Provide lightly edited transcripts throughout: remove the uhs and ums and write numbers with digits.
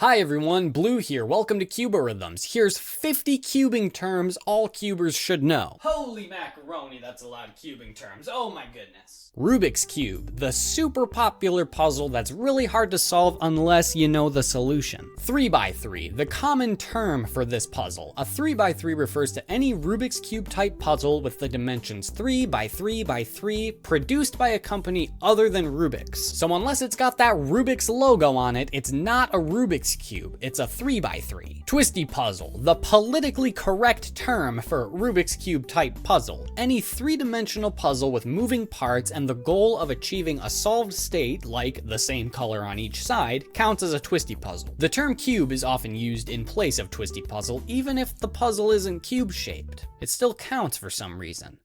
Hi everyone, Blue here. Welcome to Cubeorithms. Here's 50 cubing terms all cubers should know. Holy macaroni, that's a lot of cubing terms. Oh my goodness. Rubik's Cube, the super popular puzzle that's really hard to solve unless you know the solution. 3x3, the common term for this puzzle. A 3x3 refers to any Rubik's Cube type puzzle with the dimensions 3x3x3 produced by a company other than Rubik's. So unless it's got that Rubik's logo on it, it's not a Rubik's Cube, it's a 3x3. Twisty Puzzle, the politically correct term for Rubik's Cube type puzzle. Any three-dimensional puzzle with moving parts and the goal of achieving a solved state, like the same color on each side, counts as a twisty puzzle. The term cube is often used in place of twisty puzzle, even if the puzzle isn't cube-shaped. It still counts for some reason.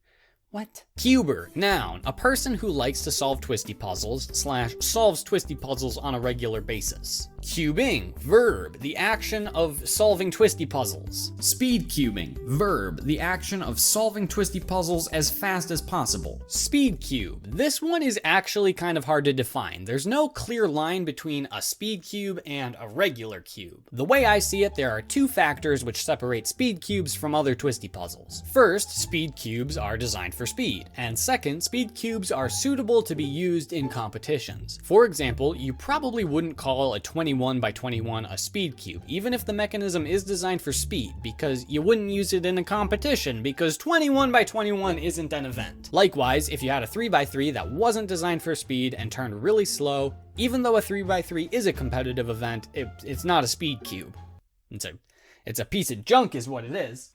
What? Cuber, noun, a person who likes to solve twisty puzzles / solves twisty puzzles on a regular basis. Cubing, verb, the action of solving twisty puzzles. Speed cubing, verb, the action of solving twisty puzzles as fast as possible. Speedcube, this one is actually kind of hard to define. There's no clear line between a speed cube and a regular cube. The way I see it, there are two factors which separate speed cubes from other twisty puzzles. First, speed cubes are designed for speed, and second, speed cubes are suitable to be used in competitions. For example, you probably wouldn't call a 21x21 a speed cube, even if the mechanism is designed for speed, because you wouldn't use it in a competition, because 21x21 isn't an event. Likewise, if you had a 3x3 that wasn't designed for speed and turned really slow, even though a 3x3 is a competitive event, it's not a speed cube. It's a piece of junk is what it is.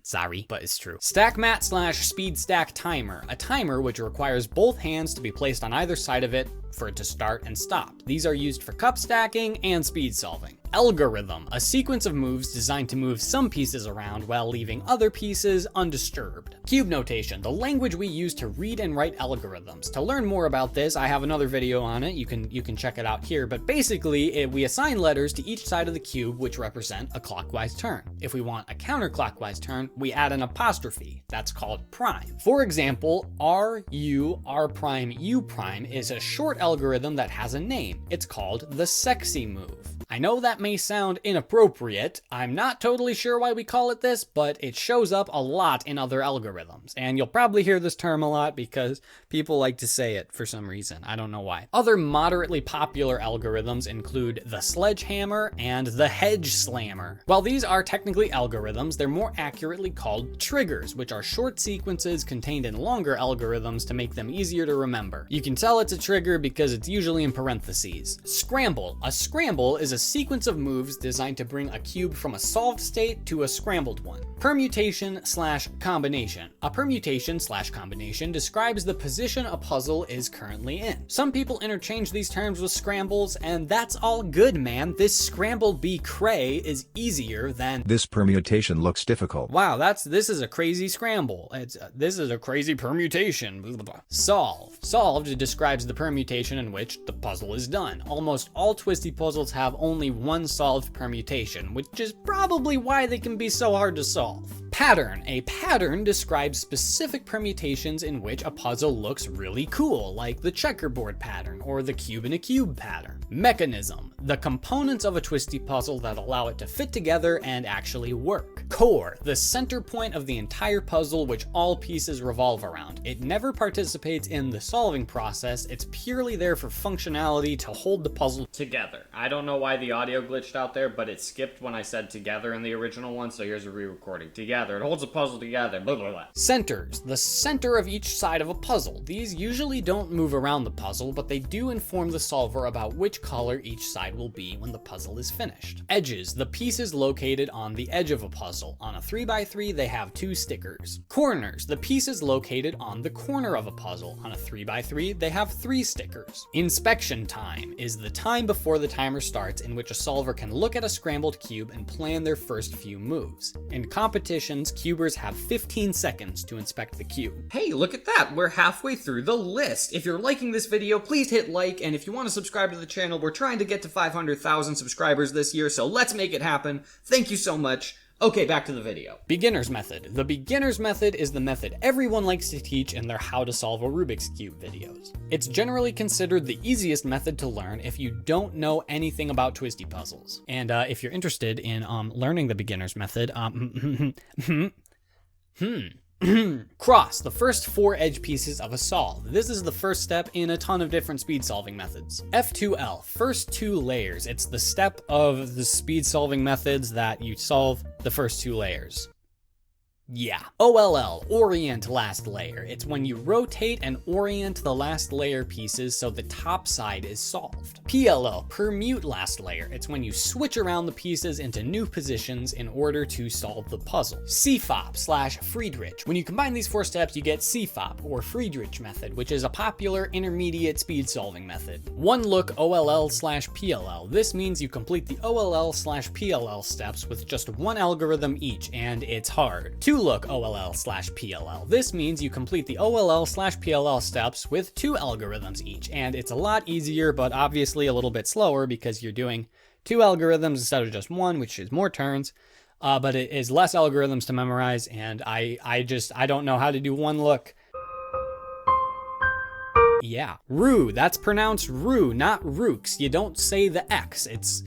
Sorry, but it's true. Stack mat / speed stack timer, a timer which requires both hands to be placed on either side of it for it to start and stop. These are used for cup stacking and speed solving. Algorithm, a sequence of moves designed to move some pieces around while leaving other pieces undisturbed. Cube notation, the language we use to read and write algorithms. To learn more about this, I have another video on it. You can check it out here, but basically we assign letters to each side of the cube which represent a clockwise turn. If we want a counterclockwise turn, we add an apostrophe. That's called prime. For example, RU, R prime, U prime is a short algorithm that has a name. It's called the sexy move. I know that may sound inappropriate. I'm not totally sure why we call it this, but it shows up a lot in other algorithms. And you'll probably hear this term a lot because people like to say it for some reason. I don't know why. Other moderately popular algorithms include the sledgehammer and the hedge slammer. While these are technically algorithms, they're more accurately called triggers, which are short sequences contained in longer algorithms to make them easier to remember. You can tell it's a trigger because it's usually in parentheses. Scramble. A scramble is a sequence of moves designed to bring a cube from a solved state to a scrambled one. Permutation / combination. A permutation / combination describes the position a puzzle is currently in. Some people interchange these terms with scrambles, and that's all good, man. This scramble be cray is easier than this permutation looks difficult. Wow, this is a crazy scramble. This is a crazy permutation. Blah, blah, blah. Solve. Solved describes the permutation in which the puzzle is done. Almost all twisty puzzles have only one solved permutation, which is probably why they can be so hard to solve. Pattern. A pattern describes specific permutations in which a puzzle looks really cool, like the checkerboard pattern or the cube in a cube pattern. Mechanism. The components of a twisty puzzle that allow it to fit together and actually work. Core. The center point of the entire puzzle which all pieces revolve around. It never participates in the solving process, it's purely there for functionality to hold the puzzle Together. I don't know why the audio glitched out there, but it skipped when I said together in the original one, so here's a re-recording. Together. It holds a puzzle together. Blah, blah, blah. Centers. The center of each side of a puzzle. These usually don't move around the puzzle, but they do inform the solver about which color each side will be when the puzzle is finished. Edges. The pieces located on the edge of a puzzle. On a 3x3, they have 2 stickers. Corners. The pieces located on the corner of a puzzle. On a 3x3, they have 3 stickers. Inspection time is the time before the timer starts in which a solver can look at a scrambled cube and plan their first few moves. In competitions, cubers have 15 seconds to inspect the cube. Hey, look at that! We're halfway through the list! If you're liking this video, please hit like, and if you want to subscribe to the channel, we're trying to get to 500,000 subscribers this year, so let's make it happen. Thank you so much. Okay, back to the video. Beginner's method. The beginner's method is the method everyone likes to teach in their how to solve a Rubik's Cube videos. It's generally considered the easiest method to learn if you don't know anything about twisty puzzles. And if you're interested in learning the beginner's method, cross the first 4 edge pieces of a solve. This is the first step in a ton of different speed solving methods. F2L, first 2 layers. It's the step of the speed solving methods that you solve the first 2 layers. Yeah. OLL, orient last layer. It's when you rotate and orient the last layer pieces so the top side is solved. PLL, permute last layer. It's when you switch around the pieces into new positions in order to solve the puzzle. CFOP / Fridrich. When you combine these 4 steps, you get CFOP or Fridrich method, which is a popular intermediate speed solving method. Look OLL / PLL. This means you complete the OLL / PLL steps with just 1 algorithm each, and it's hard. Look OLL / PLL. This means you complete the OLL / PLL steps with 2 algorithms each, and it's a lot easier, but obviously a little bit slower because you're doing 2 algorithms instead of just 1, which is more turns, but it is less algorithms to memorize, and I don't know how to do 1 look. Yeah. ROUX, that's pronounced ROUX, not ROUX. You don't say the X, it's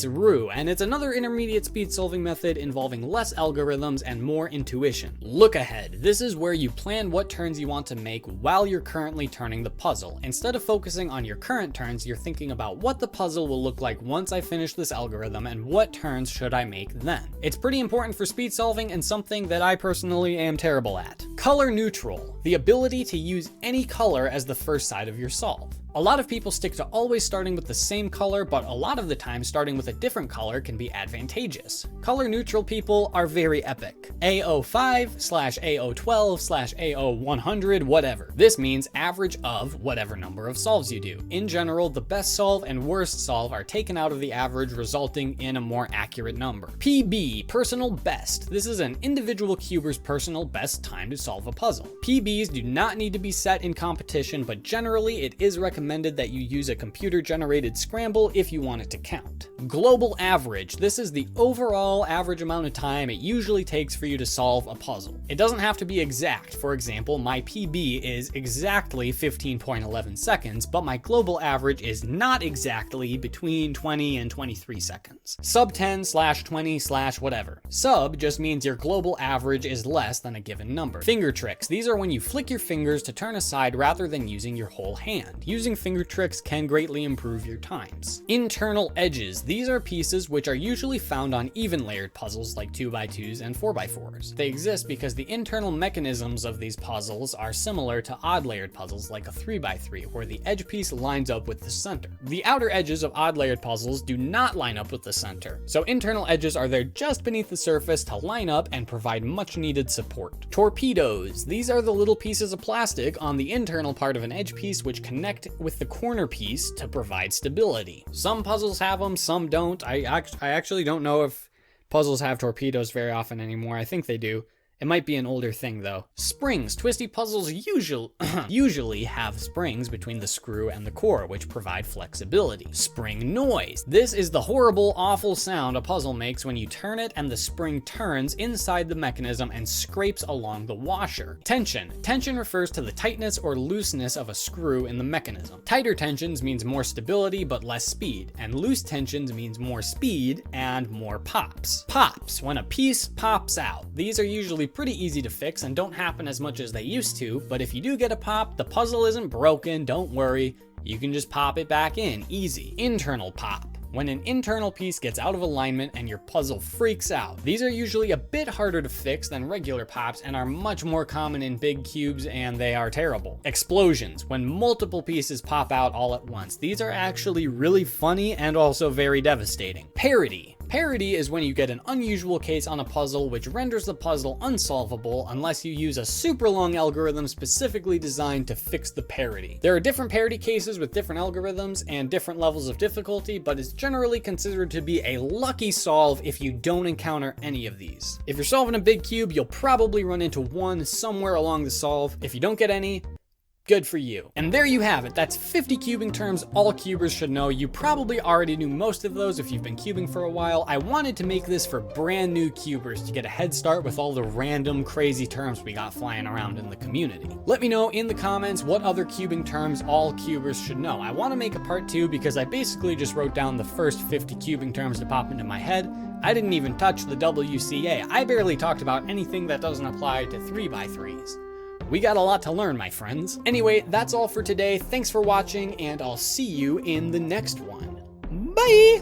ROUX, and it's another intermediate speed solving method involving less algorithms and more intuition. Look ahead. This is where you plan what turns you want to make while you're currently turning the puzzle. Instead of focusing on your current turns, you're thinking about what the puzzle will look like once I finish this algorithm and what turns should I make then. It's pretty important for speed solving and something that I personally am terrible at. Color neutral, the ability to use any color as the first side of your solve. A lot of people stick to always starting with the same color, but a lot of the time starting with a different color can be advantageous. Color neutral people are very epic. AO5 / AO12 / AO100, whatever. This means average of whatever number of solves you do. In general, the best solve and worst solve are taken out of the average, resulting in a more accurate number. PB, personal best. This is an individual cuber's personal best time to solve a puzzle. PBs do not need to be set in competition, but generally it is recommended that you use a computer-generated scramble if you want it to count. Global average. This is the overall average amount of time it usually takes for you to solve a puzzle. It doesn't have to be exact. For example, my PB is exactly 15.11 seconds, but my global average is not exactly between 20 and 23 seconds. Sub 10 / 20 / whatever. Sub just means your global average is less than a given number. Fingertricks. These are when you flick your fingers to turn aside rather than using your whole hand. Using fingertricks can greatly improve your times. Internal edges. These are pieces which are usually found on even layered puzzles like 2x2s and 4x4s. They exist because the internal mechanisms of these puzzles are similar to odd layered puzzles like a 3x3, where the edge piece lines up with the center. The outer edges of odd layered puzzles do not line up with the center, so internal edges are there just beneath the surface to line up and provide much needed support. Torpedos. These are the little pieces of plastic on the internal part of an edge piece which connect with the corner piece to provide stability. Some puzzles have them, some don't. I actually don't know if puzzles have torpedoes very often anymore. I think they do. It might be an older thing though. Springs. Twisty puzzles usually have springs between the screw and the core, which provide flexibility. Spring noise. This is the horrible, awful sound a puzzle makes when you turn it and the spring turns inside the mechanism and scrapes along the washer. Tension. Tension refers to the tightness or looseness of a screw in the mechanism. Tighter tensions means more stability but less speed, and loose tensions means more speed and more pops. Pops. When a piece pops out. These are usually pretty easy to fix and don't happen as much as they used to, but if you do get a pop, the puzzle isn't broken, don't worry, you can just pop it back in, easy. Internal pop. When an internal piece gets out of alignment and your puzzle freaks out. These are usually a bit harder to fix than regular pops and are much more common in big cubes, and they are terrible. Explosions. When multiple pieces pop out all at once. These are actually really funny and also very devastating. Parity. Parity is when you get an unusual case on a puzzle which renders the puzzle unsolvable unless you use a super long algorithm specifically designed to fix the parity. There are different parity cases with different algorithms and different levels of difficulty, but it's generally considered to be a lucky solve if you don't encounter any of these. If you're solving a big cube, you'll probably run into one somewhere along the solve. If you don't get any, Good for you. And there you have it. That's 50 cubing terms all cubers should know. You probably already knew most of those if you've been cubing for a while. I wanted to make this for brand new cubers to get a head start with all the random crazy terms we got flying around in the community. Let me know in the comments what other cubing terms all cubers should know. I want to make a part 2 because I basically just wrote down the first 50 cubing terms to pop into my head. I didn't even touch the WCA. I barely talked about anything that doesn't apply to 3x3s. We got a lot to learn, my friends. Anyway, that's all for today. Thanks for watching, and I'll see you in the next one. Bye!